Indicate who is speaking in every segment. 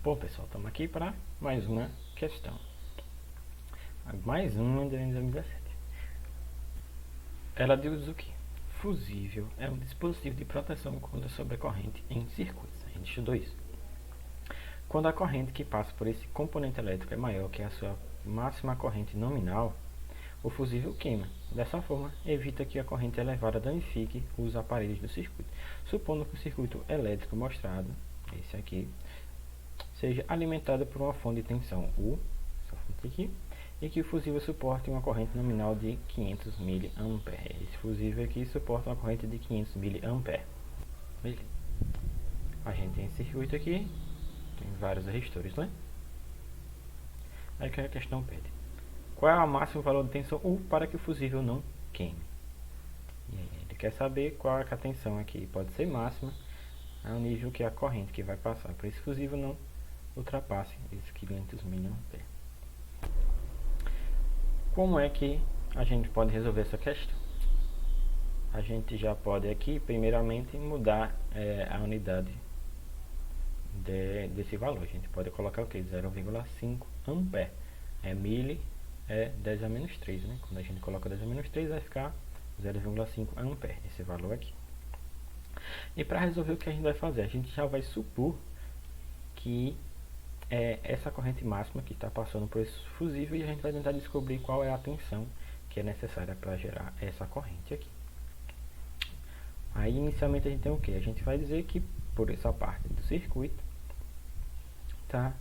Speaker 1: Bom, pessoal, estamos aqui para mais uma questão. Mais uma de 2017. Ela diz o que? Fusível é um dispositivo de proteção contra sobrecorrente em circuitos. A gente estudou isso. Quando a corrente que passa por esse componente elétrico é maior que a sua máxima corrente nominal, o fusível queima. Dessa forma, evita que a corrente elevada danifique os aparelhos do circuito. Supondo que o circuito elétrico mostrado, esse aqui, seja alimentado por uma fonte de tensão U, essa fonte aqui, e que o fusível suporte uma corrente nominal de 500 mA. Esse fusível aqui suporta uma corrente de 500 mA. Beleza. A gente tem esse circuito aqui, tem vários resistores, né? Aí que a questão pede: qual é o máximo valor de tensão U para que o fusível não queime? E aí ele quer saber qual é a tensão aqui pode ser máxima ao nível que a corrente que vai passar por esse fusível não ultrapasse esses 500 mA. Como é que a gente pode resolver essa questão? A gente já pode aqui, primeiramente, mudar a unidade desse valor. A gente pode colocar o que? 0,5 ampere. Mili é 10 a menos 3, né? Quando a gente coloca 10 a menos 3, vai ficar 0,5 ampere, esse valor aqui. E para resolver, o que a gente vai fazer? A gente já vai supor que essa corrente máxima que está passando por esse fusível, e a gente vai tentar descobrir qual é a tensão que é necessária para gerar essa corrente aqui. Aí inicialmente a gente tem o que? A gente vai dizer que por essa parte do circuito está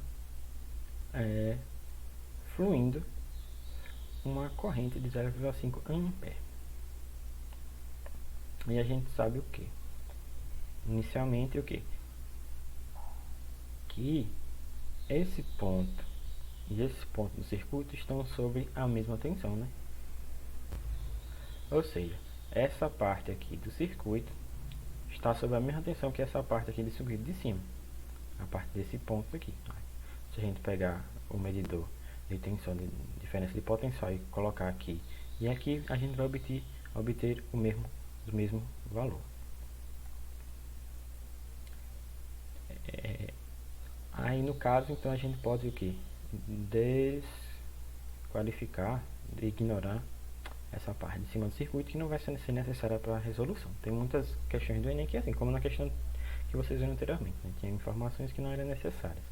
Speaker 1: fluindo uma corrente de 0,5 ampere. E a gente sabe o que? Inicialmente o que? Que esse ponto e esse ponto do circuito estão sobre a mesma tensão, né? Ou seja, essa parte aqui do circuito está sob a mesma tensão que essa parte aqui do circuito de cima, a parte desse ponto aqui. Se a gente pegar o medidor de tensão, de diferença de potencial, e colocar aqui e aqui, a gente vai obter o mesmo valor. Aí no caso, então a gente pode o que? Desqualificar, ignorar essa parte de cima do circuito, que não vai ser necessária para a resolução. Tem muitas questões do Enem que é assim, como na questão que vocês viram anteriormente, né? Tinha informações que não eram necessárias.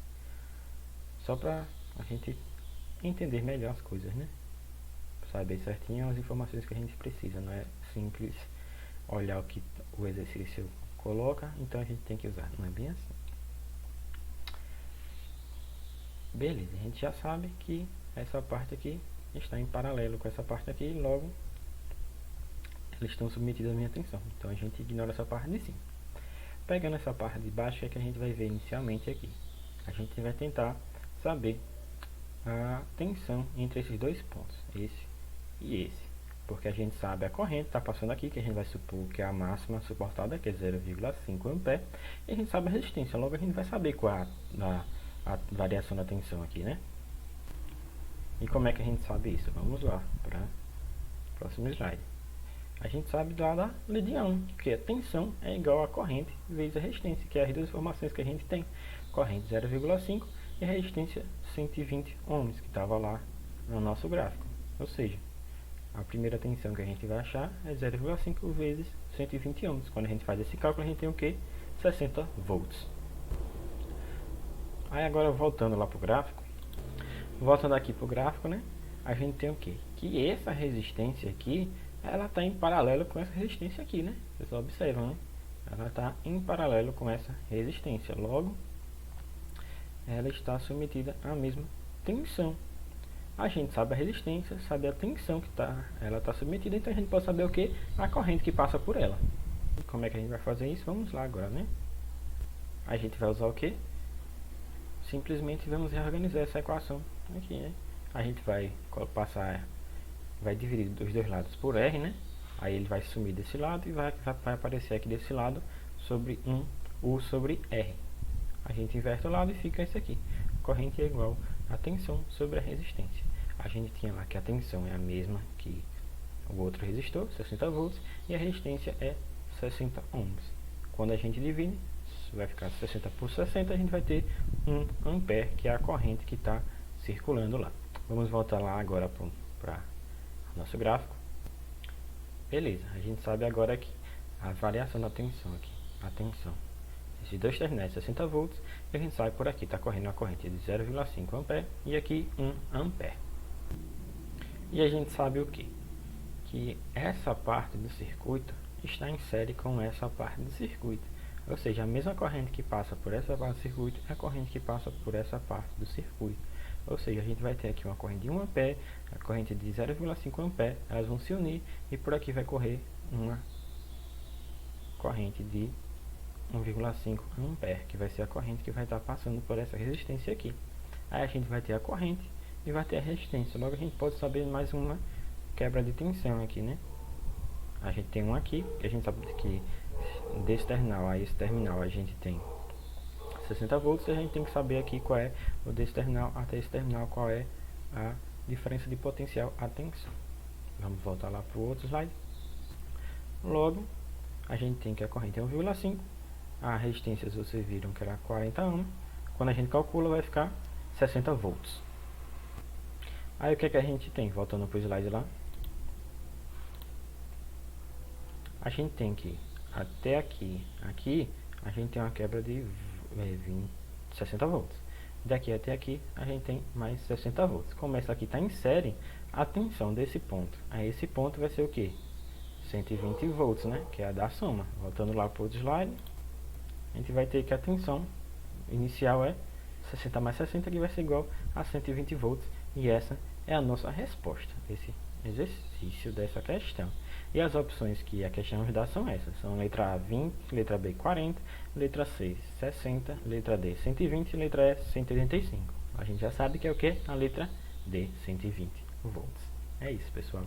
Speaker 1: Só para a gente entender melhor as coisas, né? Saber certinho as informações que a gente precisa. Não é simples olhar o que o exercício coloca, então a gente tem que usar. Não é bem assim. Beleza, a gente já sabe que essa parte aqui está em paralelo com essa parte aqui, e logo elas estão submetidas à minha tensão. Então a gente ignora essa parte de cima. Pegando essa parte de baixo, é que a gente vai ver inicialmente aqui. A gente vai tentar saber a tensão entre esses dois pontos, esse e esse. Porque a gente sabe a corrente está passando aqui, que a gente vai supor que é a máxima suportada, que é 0,5 ampere, e a gente sabe a resistência. Logo a gente vai saber qual é a variação da tensão aqui, né? E como é que a gente sabe isso? Vamos lá para o próximo slide. A gente sabe lá da linha 1, que a tensão é igual a corrente vezes a resistência, que é as duas informações que a gente tem. Corrente 0,5 e a resistência 120 ohms, que estava lá no nosso gráfico. Ou seja, a primeira tensão que a gente vai achar é 0,5 vezes 120 ohms. Quando a gente faz esse cálculo, a gente tem o que? 60 volts. Aí agora voltando lá para o gráfico, voltando aqui para o gráfico, né? A gente tem o que? Que essa resistência aqui, ela está em paralelo com essa resistência aqui, né? Vocês observam, né? Ela está em paralelo com essa resistência. Logo, ela está submetida à mesma tensão. A gente sabe a resistência, sabe a tensão que ela está submetida, então a gente pode saber o que? A corrente que passa por ela. E como é que a gente vai fazer isso? Vamos lá agora, né? A gente vai usar o que? Simplesmente vamos reorganizar essa equação aqui, né? A gente vai dividir os dois lados por R, né? Aí ele vai sumir desse lado e vai aparecer aqui desse lado sobre U sobre R. A gente inverte o lado e fica isso aqui. A corrente é igual a tensão sobre a resistência. A gente tinha lá que a tensão é a mesma que o outro resistor, 60 volts, e a resistência é 60 ohms. Quando a gente divide, vai ficar 60 por 60, a gente vai ter 1 ampere, que é a corrente que está circulando lá. Vamos voltar lá agora para o nosso gráfico. Beleza, a gente sabe agora que a variação da tensão aqui, a tensão, esses dois terminais 60 volts, e a gente sabe por aqui, está correndo a corrente de 0,5 ampere e aqui 1 ampere. E a gente sabe o que? Que essa parte do circuito está em série com essa parte do circuito. Ou seja, a mesma corrente que passa por essa parte do circuito é a corrente que passa por essa parte do circuito. Ou seja, a gente vai ter aqui uma corrente de 1 ampere, a corrente de 0,5 ampere, elas vão se unir e por aqui vai correr uma corrente de 1,5 ampere, que vai ser a corrente que vai estar passando por essa resistência aqui. Aí a gente vai ter a corrente e vai ter a resistência. Logo a gente pode saber mais uma quebra de tensão aqui, né? A gente tem um aqui, que a gente sabe que desse terminal a esse terminal a gente tem 60 volts, e a gente tem que saber aqui qual é o desse terminal até esse terminal, qual é a diferença de potencial a tensão. Vamos voltar lá para o outro slide. Logo, a gente tem que a corrente é 1,5, a resistência vocês viram que era 40 ohms, quando a gente calcula vai ficar 60 volts. Aí o que é que a gente tem? Voltando para o slide lá. A gente tem que até aqui a gente tem uma quebra de 60 volts. Daqui até aqui a gente tem mais 60 volts. Como essa aqui está em série, a tensão desse ponto a esse ponto vai ser o que? 120 volts, né? Que é a da soma. Voltando lá para o outro slide, a gente vai ter que a tensão inicial é 60 mais 60, que vai ser igual a 120 volts. E essa é a nossa resposta desse exercício, dessa questão. E as opções que a questão nos dá são essas. São letra A 20, letra B 40, letra C 60, letra D 120 e letra E 185. A gente já sabe que é o que? A letra D, 120 volts. É isso, pessoal.